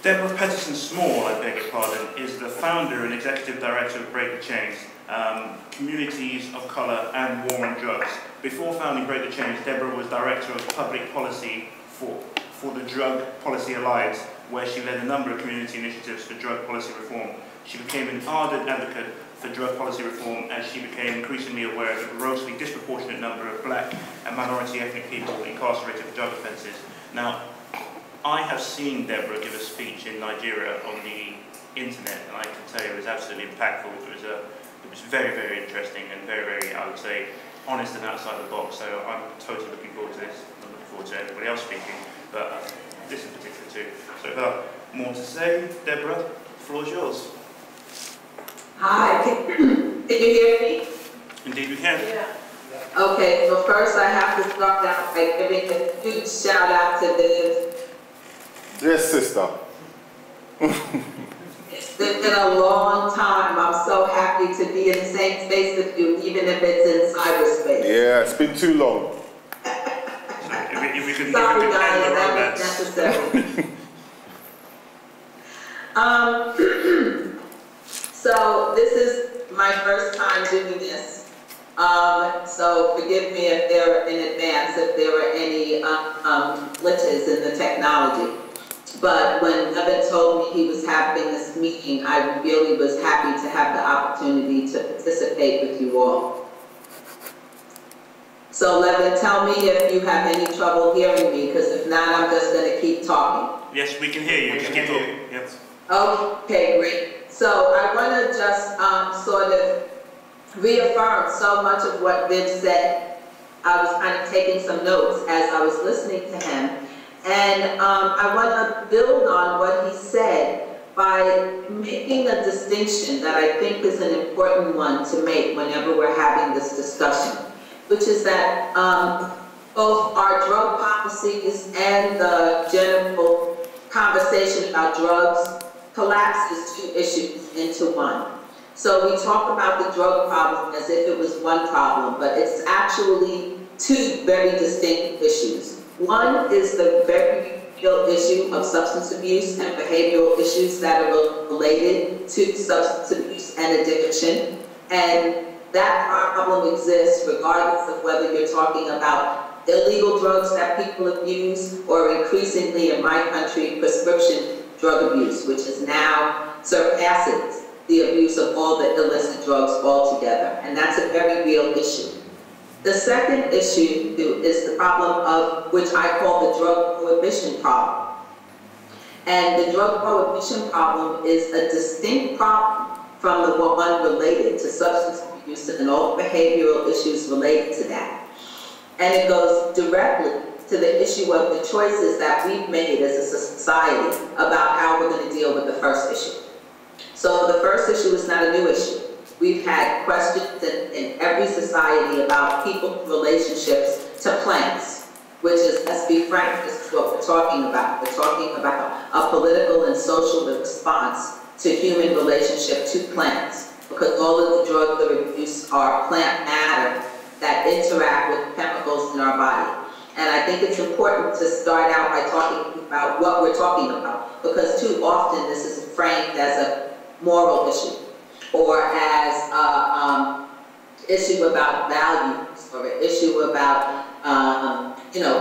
Deborah Peterson Small, I beg your pardon, is the founder and executive director of Break the Chains, Communities of Colour and War on Drugs. Before founding Break the Chains, Deborah was director of public policy for the Drug Policy Alliance, where she led a number of community initiatives for drug policy reform. She became an ardent advocate for drug policy reform as she became increasingly aware of the grossly disproportionate number of black and minority ethnic people incarcerated for drug offences. Now, I have seen Deborah give a speech in Nigeria on the internet, and I can tell you it was absolutely impactful. It was very, very interesting and very, very, I would say, honest and outside the box. So I'm totally looking forward to this. I'm looking forward to everybody else speaking, but this in particular too. So without more to say, Deborah, the floor is yours. Hi, can you hear me? Indeed we can. Yeah. Okay, so first I have to start out by giving a huge shout out to Viv. Yes, sister. It's been a long time. I'm so happy to be in the same space with you, even if it's in cyberspace. Yeah, it's been too long. If we could Sorry, end guys, the that romance. was necessary. So this is my first time doing this. So forgive me if there in advance if there were any glitches in the technology. But when Evan told me he was having this meeting, I really was happy to have the opportunity to participate with you all. So Levin, tell me if you have any trouble hearing me, because if not, I'm just going to keep talking. Yes, we can hear you. Just keep talking. Yes. Okay, great. So I want to just sort of reaffirm so much of what Viv said. I was kind of taking some notes as I was listening to him. And I want to build on what he said by making a distinction that I think is an important one to make whenever we're having this discussion, which is that both our drug policies and the general conversation about drugs collapses two issues into one. So we talk about the drug problem as if it was one problem, but it's actually two very distinct issues. One is the very real issue of substance abuse and behavioral issues that are related to substance abuse and addiction. And that problem exists regardless of whether you're talking about illegal drugs that people abuse or increasingly in my country, prescription drug abuse, which is now surpasses the abuse of all the illicit drugs altogether. And that's a very real issue. The second issue is the problem of which I call the drug prohibition problem. And the drug prohibition problem is a distinct problem from the one related to substance abuse and all the behavioral issues related to that. And it goes directly to the issue of the choices that we've made as a society about how we're going to deal with the first issue. So the first issue is not a new issue. We've had questions in every society about people's relationships to plants, which is, let's be frank, this is what we're talking about. We're talking about a political and social response to human relationship to plants, because all of the drugs that are used are plant matter that interact with chemicals in our body. And I think it's important to start out by talking about what we're talking about, because too often this is framed as a moral issue, or as an issue about values, or an issue about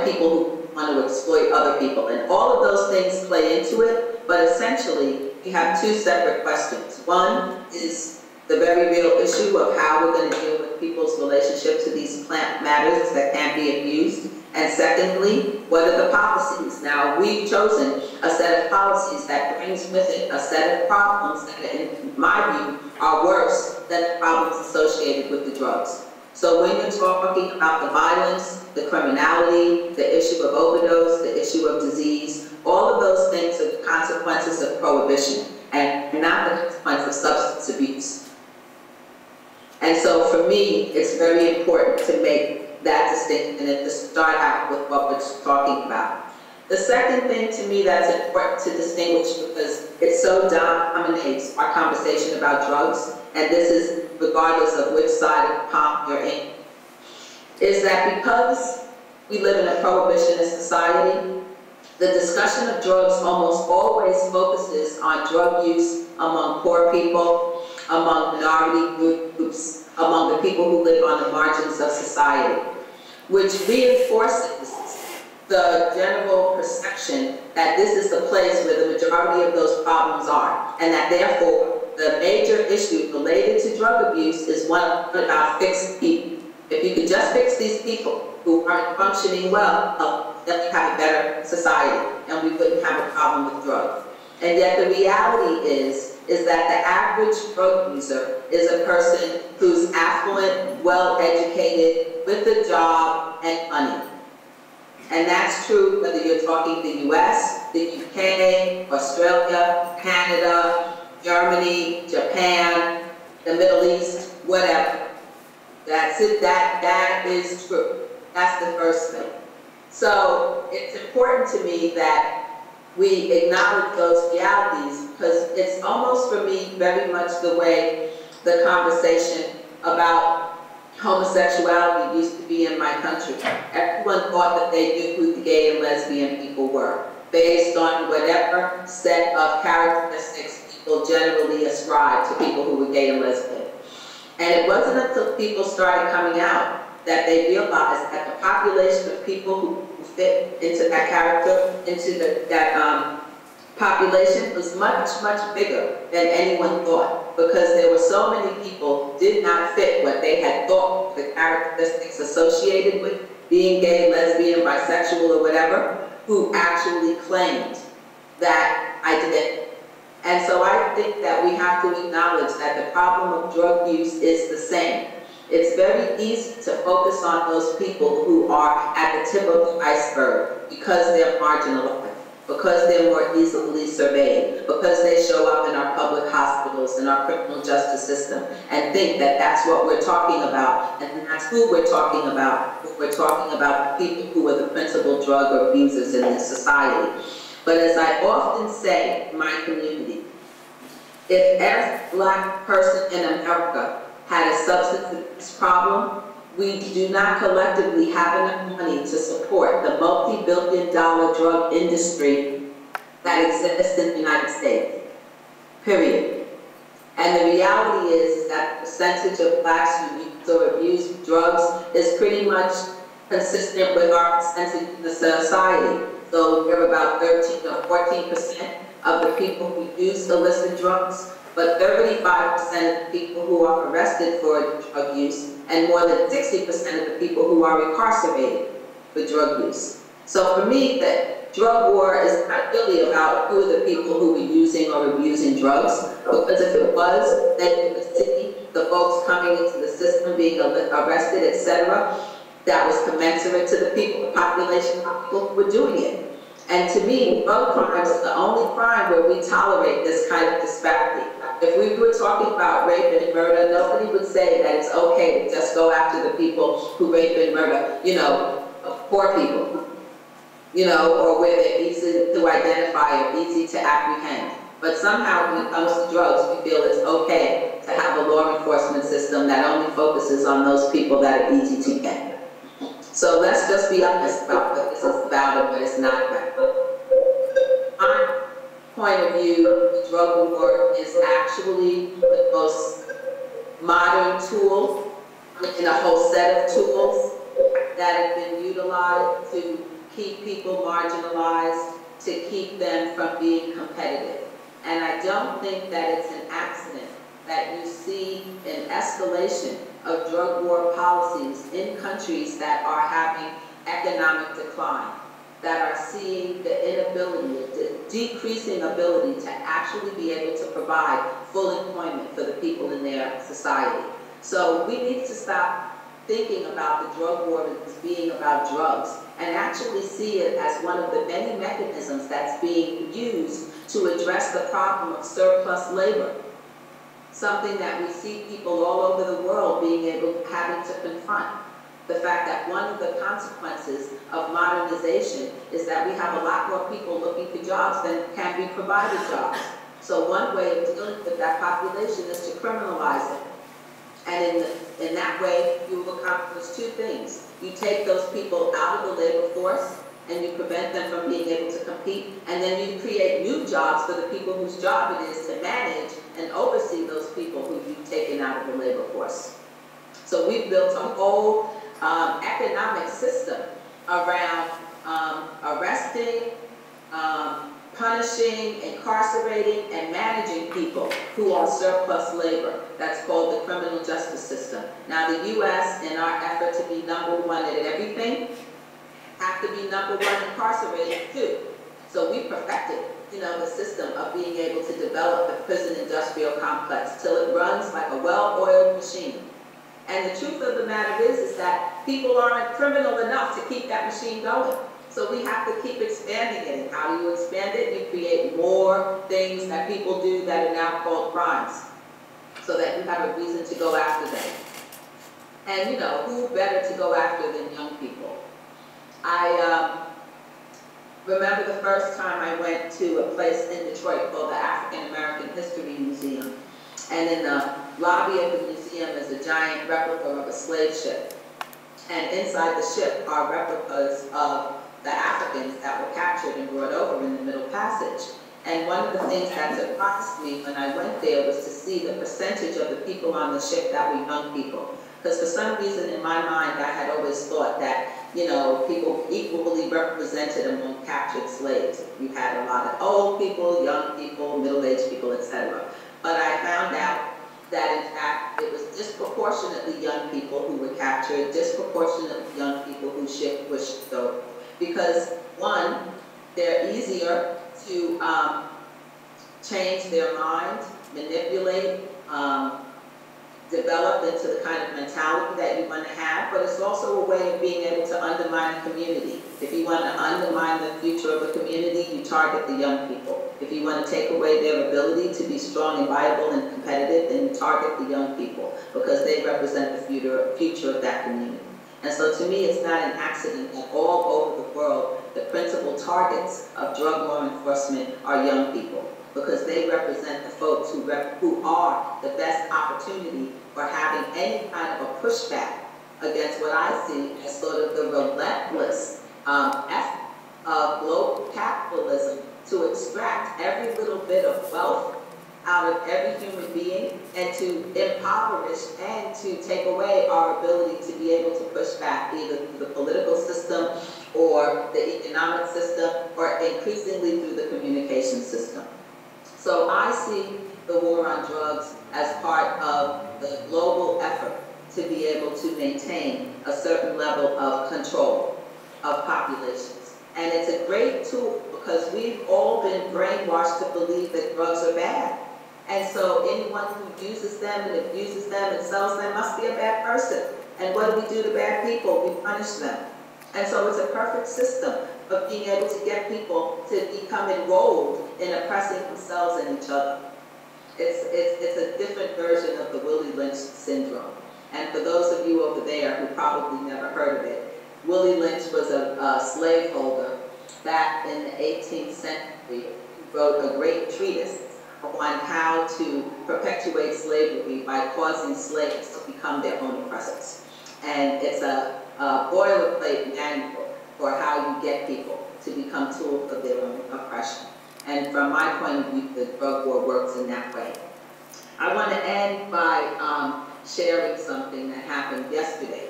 people who want to exploit other people. And all of those things play into it, but essentially you have two separate questions. One is the very real issue of how we're going to deal with people's relationship to these plant matters that can be abused. And secondly, what are the policies? Now, we've chosen a set of policies that brings with it a set of problems that, in my view, are worse than the problems associated with the drugs. So when you're talking about the violence, the criminality, the issue of overdose, the issue of disease, all of those things are the consequences of prohibition and not the consequence of substance abuse. And so for me, it's very important to make that distinction and to start out with what we're talking about. The second thing to me that's important to distinguish, because it so dominates our conversation about drugs, and this is regardless of which side of the pond you're in, is that because we live in a prohibitionist society, The discussion of drugs almost always focuses on drug use among poor people, among minority groups, among the people who live on the margins of society, which reinforces the general perception that this is the place where the majority of those problems are, and that therefore the major issue related to drug abuse is one about fixed people. If you could just fix these people who aren't functioning well, then we have a better society and we wouldn't have a problem with drugs. And yet the reality is that the average drug user is a person who's affluent, well-educated, with a job and money. And that's true whether you're talking the US, the UK, Australia, Canada, Germany, Japan, the Middle East, whatever. That's it, that is true. That's the first thing. So it's important to me that we acknowledge those realities, because it's almost for me very much the way the conversation about homosexuality used to be in my country. Everyone thought that they knew who the gay and lesbian people were, based on whatever set of characteristics people generally ascribe to people who were gay and lesbian. And it wasn't until people started coming out that they realized that the population of people who fit into that character, into that population was much, much bigger than anyone thought, because there were so many people did not fit what they had thought the characteristics associated with being gay, lesbian, bisexual, or whatever, who actually claimed that identity. And so I think that we have to acknowledge that the problem of drug use is the same. It's very easy to focus on those people who are at the tip of the iceberg because they're marginalized, because they're more easily surveyed, because they show up in our public hospitals and our criminal justice system, and think that that's what we're talking about, and that's who we're talking about. We're talking about the people who are the principal drug abusers in this society. But as I often say in my community, if every Black person in America had a substance abuse problem, we do not collectively have enough money to support the multi-billion-dollar drug industry that exists in the United States, period. And the reality is that the percentage of Blacks who use or abuse drugs is pretty much consistent with our percentage in the society. So we're about 13 or 14% of the people who use illicit drugs, but 35% of the people who are arrested for drug use, and more than 60% of the people who are incarcerated for drug use. So for me, the drug war is not really about who are the people who are using or abusing drugs, because if it was, then you would see the folks coming into the system being arrested, etc., that was commensurate to the people, the population of people who were doing it. And to me, drug crimes is the only crime where we tolerate this kind of disparity. If we were talking about rape and murder, nobody would say that it's okay to just go after the people who rape and murder, you know, poor people, you know, or where they're easy to identify or easy to apprehend. But somehow when it comes to drugs, we feel it's okay to have a law enforcement system that only focuses on those people that are easy to get. So let's just be honest about what this is about and what it's not about. My point of view, the drug war is actually the most modern tool in a whole set of tools that have been utilized to keep people marginalized, to keep them from being competitive. And I don't think that it's an accident that you see an escalation of drug war policies in countries that are having economic decline, that are seeing the inability, the decreasing ability to actually be able to provide full employment for the people in their society. So we need to stop thinking about the drug war as being about drugs and actually see it as one of the many mechanisms that's being used to address the problem of surplus labor. Something that we see people all over the world having to confront. The fact that one of the consequences of modernization is that we have a lot more people looking for jobs than can be provided jobs. So one way of dealing with that population is to criminalize it. And in that way, you will accomplish two things. You take those people out of the labor force, and you prevent them from being able to compete, and then you create new jobs for the people whose job it is to manage and oversee those people who you've taken out of the labor force. So we've built a whole economic system around arresting, punishing, incarcerating, and managing people who are surplus labor. That's called the criminal justice system. Now the U.S., in our effort to be #1 at everything, have to be #1 incarcerated too. So we perfected, the system of being able to develop the prison industrial complex till it runs like a well-oiled machine. And the truth of the matter is that people aren't criminal enough to keep that machine going. So we have to keep expanding it. And how do you expand it? You create more things that people do that are now called crimes, so that you have a reason to go after them. And who better to go after than young people? I remember the first time I went to a place in Detroit called the African American History Museum. And in the lobby of the museum is a giant replica of a slave ship. And inside the ship are replicas of the Africans that were captured and brought over in the Middle Passage. And one of the things that surprised me when I went there was to see the percentage of the people on the ship that were young people. Because for some reason in my mind I had always thought that, people equally represented among captured slaves. You had a lot of old people, young people, middle-aged people, etc. But I found out that in fact it was disproportionately young people who were captured, disproportionately young people who were shipped over. Because one, they're easier to change their mind, manipulate, develop into the kind of mentality that you want to have, but it's also a way of being able to undermine a community. If you want to undermine the future of a community, you target the young people. If you want to take away their ability to be strong and viable and competitive, then you target the young people, because they represent the future of that community. And so to me, it's not an accident that all over the world, the principal targets of drug law enforcement are young people, because they represent the folks who are the best opportunity for having any kind of a pushback against what I see as sort of the relentless effort of global capitalism to extract every little bit of wealth out of every human being and to impoverish and to take away our ability to be able to push back either through the political system or the economic system or increasingly through the communication system. So I see the war on drugs as part of the global effort to be able to maintain a certain level of control of populations. And it's a great tool because we've all been brainwashed to believe that drugs are bad. And so anyone who uses them and abuses them and sells them must be a bad person. And what do we do to bad people? We punish them. And so it's a perfect system of being able to get people to become enrolled in oppressing themselves and each other. It's a different version of the Willie Lynch syndrome. And for those of you over there who probably never heard of it, Willie Lynch was a slaveholder back in the 18th century who wrote a great treatise on how to perpetuate slavery by causing slaves to become their own oppressors. And it's a boilerplate manual for how you get people to become tools of their own oppression. And from my point of view, the drug war works in that way. I want to end by sharing something that happened yesterday.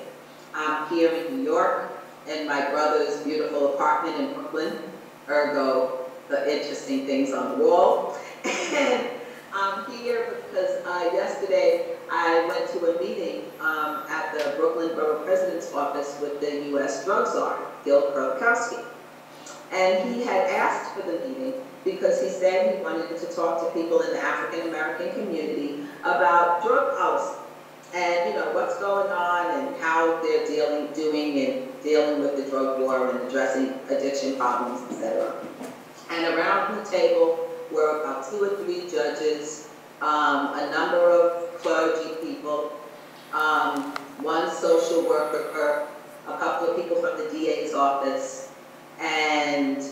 I'm here in New York in my brother's beautiful apartment in Brooklyn, ergo the interesting things on the wall. And I'm here because yesterday I went to a meeting at the Brooklyn Borough President's office with the U.S. drug czar, Gil Krokowski. And he had asked for the meeting because he said he wanted to talk to people in the African American community about drug policy and what's going on and how they're dealing with the drug war and addressing addiction problems, etc. And around the table were about 2 or 3 judges, a number of clergy people, one social worker, a couple of people from the DA's office, and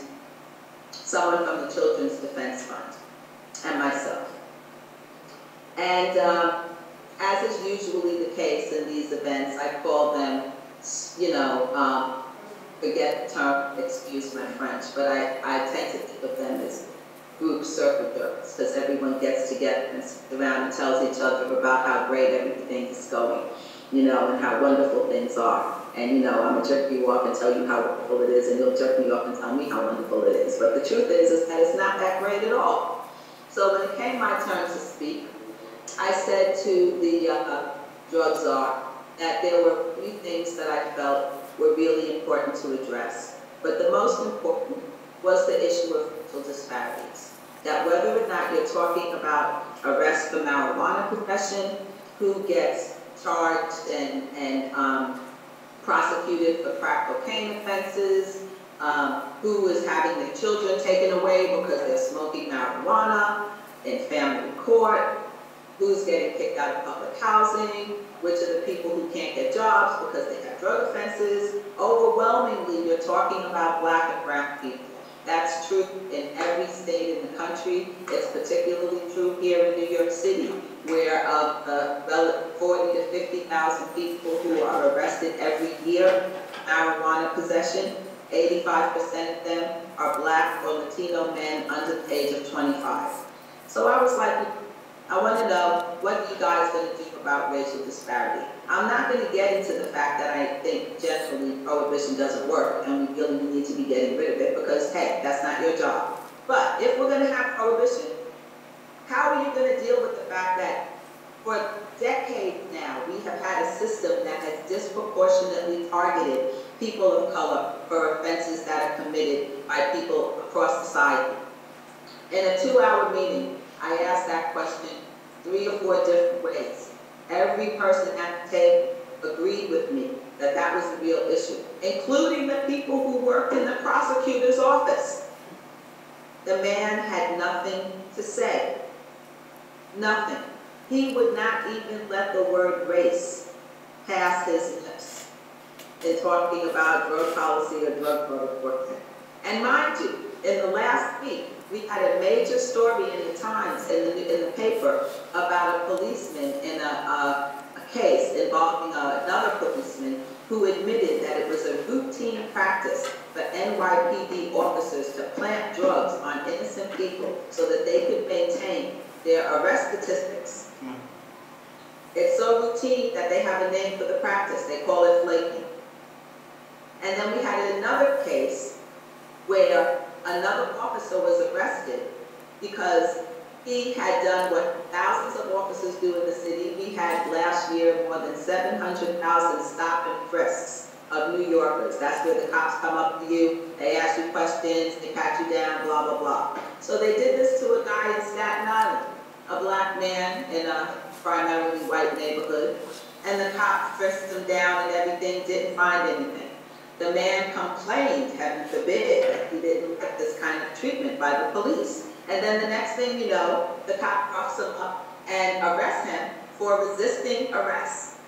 someone from the Children's Defense Fund, and myself. And as is usually the case in these events, I call them, forget the term, excuse my French, but I tend to think of them as group circle jerks, because everyone gets together and sits around and tells each other about how great everything is going, you know, and how wonderful things are. And, you know, I'm going to jerk you off and tell you how wonderful it is, and you'll jerk me off and tell me how wonderful it is. But the truth is that it's not that great at all. So when it came my turn to speak, I said to the drug czar that there were 3 things that I felt were really important to address. But the most important was the issue of racial disparities. That whether or not you're talking about arrest for marijuana possession, who gets charged and prosecuted for crack cocaine offenses, who is having their children taken away because they're smoking marijuana in family court, who's getting kicked out of public housing, which are the people who can't get jobs because they have drug offenses. Overwhelmingly, you're talking about Black and brown people. That's true in every state in the country. It's particularly true here in New York City, where of the 40 to 50,000 people who are arrested every year for marijuana possession, 85% of them are Black or Latino men under the age of 25. So I was like, I want to know, what are you guys going to do about racial disparity? I'm not going to get into the fact that I think generally prohibition doesn't work and we really need to be getting rid of it because, hey, that's not your job. But if we're going to have prohibition, how are you going to deal with the fact that for decades now we have had a system that has disproportionately targeted people of color for offenses that are committed by people across society? In a 2-hour meeting, I asked that question 3 or 4 different ways. Every person at the table agreed with me that that was the real issue, including the people who worked in the prosecutor's office. The man had nothing to say. Nothing. He would not even let the word race pass his lips in talking about drug policy or drug enforcement. And mind you, in the last week, we had a major story in the Times, in the paper, about a policeman in a case involving another policeman who admitted that it was a routine practice for NYPD officers to plant drugs on innocent people so that they could maintain their arrest statistics. It's so routine that they have a name for the practice. They call it flaking. And then we had another case where another officer was arrested because he had done what thousands of officers do in the city. We had last year more than 700,000 stop and frisks of New Yorkers. That's where the cops come up to you, they ask you questions, they pat you down, blah, blah, blah. So they did this to a guy in Staten Island, a Black man in a primarily white neighborhood, and the cops frisked him down and everything, didn't find anything. The man complained, heaven forbid, that he didn't get this kind of treatment by the police. And then the next thing you know, the cop roughs him up and arrests him for resisting arrest.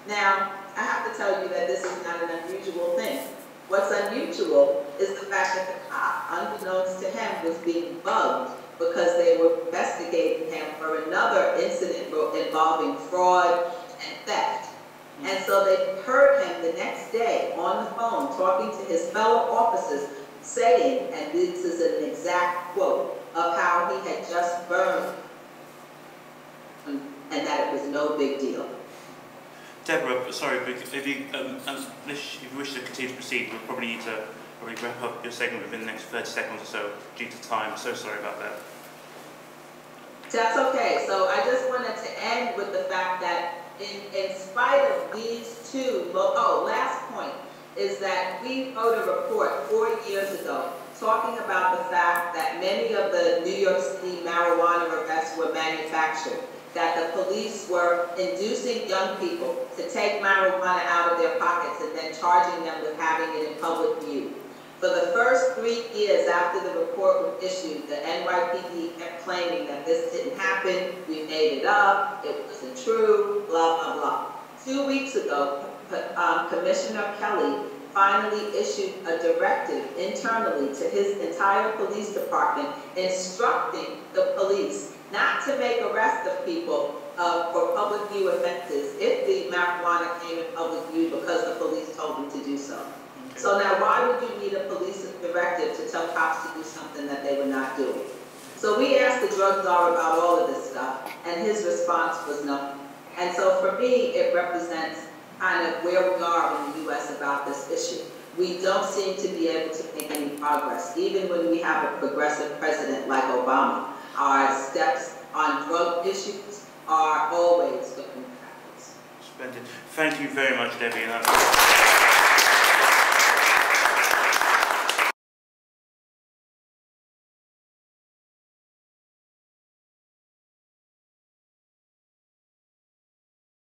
Now, I have to tell you that this is not an unusual thing. What's unusual is the fact that the cop, unbeknownst to him, was being bugged because they were investigating him for another incident involving fraud and theft. And so they heard him the next day on the phone talking to his fellow officers saying, and this is an exact quote, of how he had just burned and that it was no big deal. Deborah, sorry, if you wish to continue to proceed, we'll probably need to wrap up your segment within the next 30 seconds or so due to time. So sorry about that. That's okay. So I just wanted to end with the fact that in spite of these two, last point is that we wrote a report 4 years ago talking about the fact that many of the New York City marijuana arrests were manufactured, that the police were inducing young people to take marijuana out of their pockets and then charging them with having it in public view. For the first 3 years after the report was issued, the NYPD kept claiming that this didn't happen, we made it up, it wasn't true, blah, blah, blah. 2 weeks ago, Commissioner Kelly finally issued a directive internally to his entire police department instructing the police not to make arrests of people for public view offenses if the marijuana came in public view because the police told them to do so. So now why would you need a police directive to tell cops to do something that they were not doing? So we asked the drug czar about all of this stuff, and his response was no. And so for me, it represents kind of where we are in the U.S. about this issue. We don't seem to be able to make any progress, even when we have a progressive president like Obama. Our steps on drug issues are always looking backwards. Splendid. Thank you very much, Debbie.